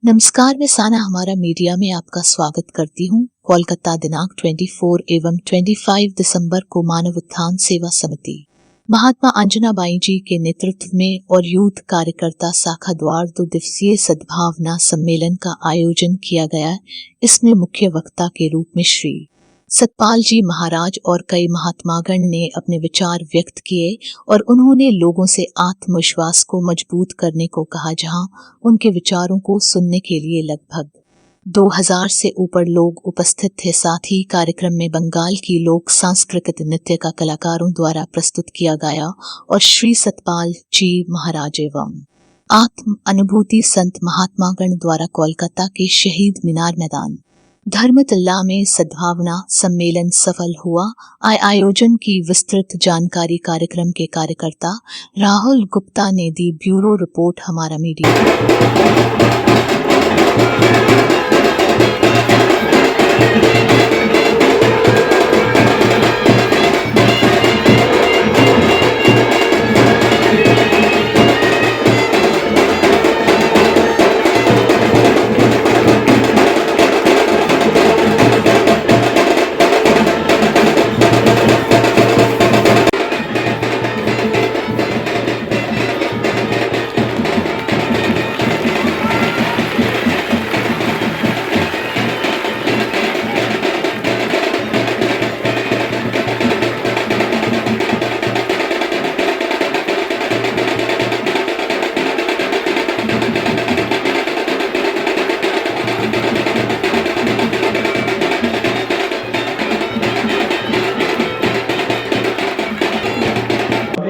नमस्कार, मैं साना हमारा मीडिया में आपका स्वागत करती हूँ। कोलकाता दिनांक 24 एवं 25 दिसंबर को मानव उत्थान सेवा समिति महात्मा अंजनाबाई जी के नेतृत्व में और यूथ कार्यकर्ता शाखा द्वारा 2 दिवसीय सद्भावना सम्मेलन का आयोजन किया गया। इसमें मुख्य वक्ता के रूप में श्री सतपाल जी महाराज और कई महात्मागण ने अपने विचार व्यक्त किए और उन्होंने लोगों से आत्मविश्वास को मजबूत करने को कहा, जहां उनके विचारों को सुनने के लिए लगभग 2000 से ऊपर लोग उपस्थित थे। साथ ही कार्यक्रम में बंगाल की लोक सांस्कृतिक नृत्य का कलाकारों द्वारा प्रस्तुत किया गया और श्री सतपाल जी महाराज एवं आत्म अनुभूति संत महात्मागण द्वारा कोलकाता के शहीद मीनार मैदान धर्मतल्ला में सद्भावना सम्मेलन सफल हुआ। आयोजन की विस्तृत जानकारी कार्यक्रम के कार्यकर्ता राहुल गुप्ता ने दी। ब्यूरो रिपोर्ट, हमारा मीडिया।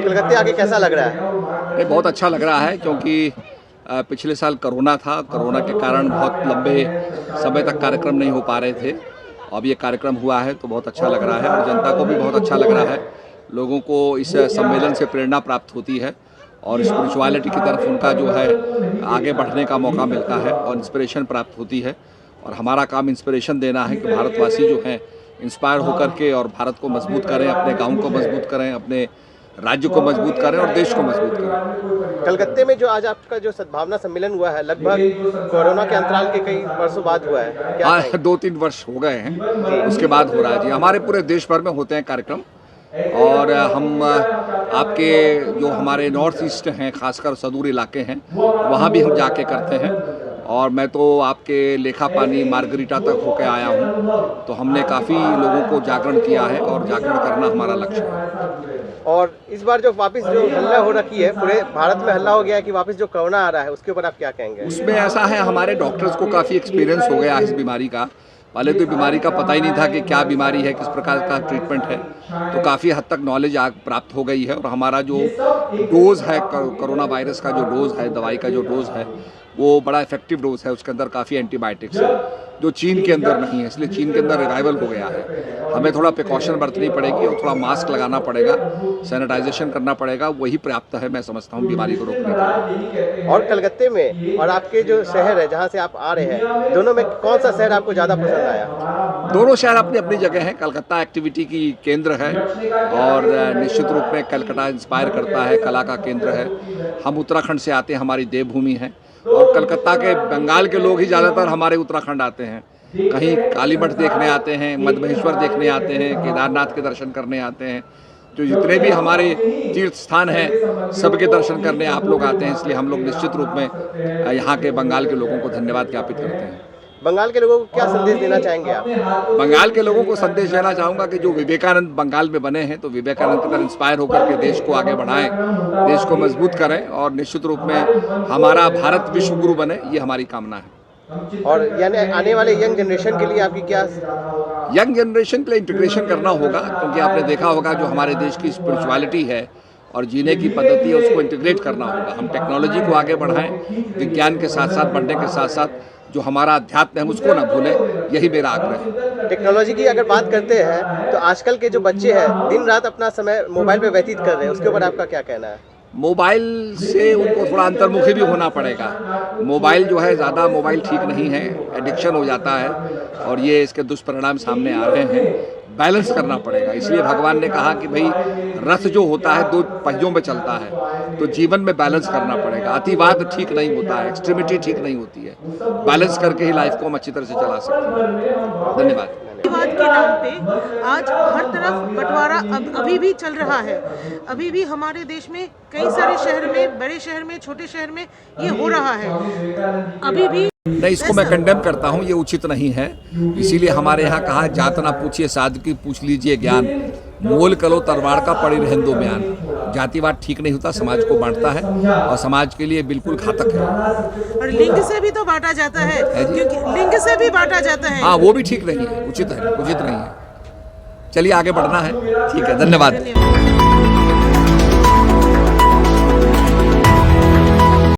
कलकत्ते आके कैसा लग रहा है? ये बहुत अच्छा लग रहा है क्योंकि पिछले साल कोरोना था। कोरोना के कारण बहुत लंबे समय तक कार्यक्रम नहीं हो पा रहे थे। अब ये कार्यक्रम हुआ है तो बहुत अच्छा लग रहा है और जनता को भी बहुत अच्छा लग रहा है। लोगों को इस सम्मेलन से प्रेरणा प्राप्त होती है और स्पिरिचुअलिटी की तरफ उनका जो है आगे बढ़ने का मौका मिलता है और इंस्पिरेशन प्राप्त होती है। और हमारा काम इंस्पिरेशन देना है कि भारतवासी जो हैं इंस्पायर होकर के और भारत को मजबूत करें, अपने गाँव को मजबूत करें, अपने राज्य को मजबूत करें और देश को मजबूत करें। कलकत्ते में जो आज आपका जो सद्भावना सम्मेलन हुआ है, लगभग कोरोना के अंतराल के कई वर्षों बाद हुआ है। क्या 2-3 वर्ष हो गए हैं, उसके बाद हो रहा है जी। हमारे पूरे देश भर में होते हैं कार्यक्रम और हम आपके जो हमारे नॉर्थ ईस्ट हैं, खासकर सुदूर इलाके हैं, वहाँ भी हम जाके करते हैं। और मैं तो आपके लेखापानी मार्गरीटा तक होके आया हूँ, तो हमने काफ़ी लोगों को जागरण किया है और जागरण करना हमारा लक्ष्य है। और इस बार जो वापस जो हल्ला हो रखी है, पूरे भारत में हल्ला हो गया है कि वापस जो कोरोना आ रहा है, उसके ऊपर आप क्या कहेंगे? उसमें ऐसा है, हमारे डॉक्टर्स को काफ़ी एक्सपीरियंस हो गया है इस बीमारी का। पहले तो बीमारी का पता ही नहीं था कि क्या बीमारी है, किस प्रकार का ट्रीटमेंट है, तो काफ़ी हद तक नॉलेज प्राप्त हो गई है। और हमारा जो डोज़ है, कोरोना वायरस का जो डोज़ है, दवाई का जो डोज़ है, वो बड़ा इफेक्टिव डोज है। उसके अंदर काफ़ी एंटीबायोटिक्स है जो चीन के अंदर नहीं है, इसलिए चीन के अंदर रिवाइवल हो गया है। हमें थोड़ा प्रिकॉशन बरतनी पड़ेगी और थोड़ा मास्क लगाना पड़ेगा, सैनिटाइजेशन करना पड़ेगा, वही पर्याप्त है मैं समझता हूँ बीमारी को रोकने के लिए। और कलकत्ते में और आपके जो शहर है जहाँ से आप आ रहे हैं, दोनों में कौन सा शहर आपको ज़्यादा पसंद आया? दोनों शहर अपनी अपनी जगह हैं। कलकत्ता एक्टिविटी की केंद्र है और निश्चित रूप में कलकत्ता इंस्पायर करता है, कला का केंद्र है। हम उत्तराखंड से आते हैं, हमारी देवभूमि है और कलकत्ता के बंगाल के लोग ही ज़्यादातर हमारे उत्तराखंड आते हैं। कहीं काली मठ देखने आते हैं, मधमहेश्वर देखने आते हैं, केदारनाथ के दर्शन करने आते हैं। जो जितने भी हमारे तीर्थ स्थान हैं, सबके दर्शन करने आप लोग आते हैं। इसलिए हम लोग निश्चित रूप में यहाँ के बंगाल के लोगों को धन्यवाद ज्ञापित करते हैं। बंगाल के लोगों को क्या संदेश देना चाहेंगे आप? बंगाल के लोगों को संदेश देना चाहूँगा कि जो विवेकानंद बंगाल में बने हैं, तो विवेकानंद की तरह इंस्पायर होकर के देश को आगे बढ़ाएं, देश को मजबूत करें और निश्चित रूप में हमारा भारत विश्व गुरु बने, ये हमारी कामना है। और यानी आने वाले यंग जनरेशन के लिए आपकी क्या? यंग जनरेशन के लिए इंटीग्रेशन करना होगा, क्योंकि आपने देखा होगा जो हमारे देश की स्पिरिचुअलिटी है और जीने की पद्धति है, उसको इंटीग्रेट करना होगा। हम टेक्नोलॉजी को आगे बढ़ाएं, विज्ञान के साथ साथ बढ़ने के साथ साथ जो हमारा अध्यात्म है उसको ना भूलें, यही मेरा आग्रह है। टेक्नोलॉजी की अगर बात करते हैं तो आजकल के जो बच्चे हैं दिन रात अपना समय मोबाइल पे व्यतीत कर रहे हैं, उसके ऊपर आपका क्या कहना है? मोबाइल से उनको थोड़ा अंतर्मुखी भी होना पड़ेगा। मोबाइल जो है, ज़्यादा मोबाइल ठीक नहीं है, एडिक्शन हो जाता है और ये इसके दुष्परिणाम सामने आ रहे हैं। बैलेंस करना पड़ेगा। इसलिए भगवान ने कहा कि भाई रथ जो होता है 2 पहियों में चलता है, तो जीवन में बैलेंस करना पड़ेगा। अतिवाद ठीक नहीं होता है, एक्सट्रीमिटी ठीक नहीं होती है। बैलेंस करके ही लाइफ को हम अच्छी तरह से चला सकते हैं। धन्यवाद। अतिवाद के नाम पे आज हर तरफ बंटवारा अभी भी चल रहा है। अभी भी हमारे देश में कई सारे शहर में, बड़े शहर में, छोटे शहर में ये हो रहा है। अभी भी नहीं, इसको मैं कंडेम करता हूँ, ये उचित नहीं है। इसीलिए हमारे यहाँ कहा जात ना पूछिए साधु की पूछ लीजिए ज्ञान, मोल कलो तरवार का पड़ी रहन दो बयान। जातिवाद ठीक नहीं होता, समाज को बांटता है और समाज के लिए बिल्कुल घातक है। और लिंग से भी तो बांटा जाता है, क्योंकि लिंग से भी बांटा जाता है। हाँ, वो भी ठीक नहीं है, उचित नहीं है। चलिए आगे बढ़ना है। ठीक है, धन्यवाद।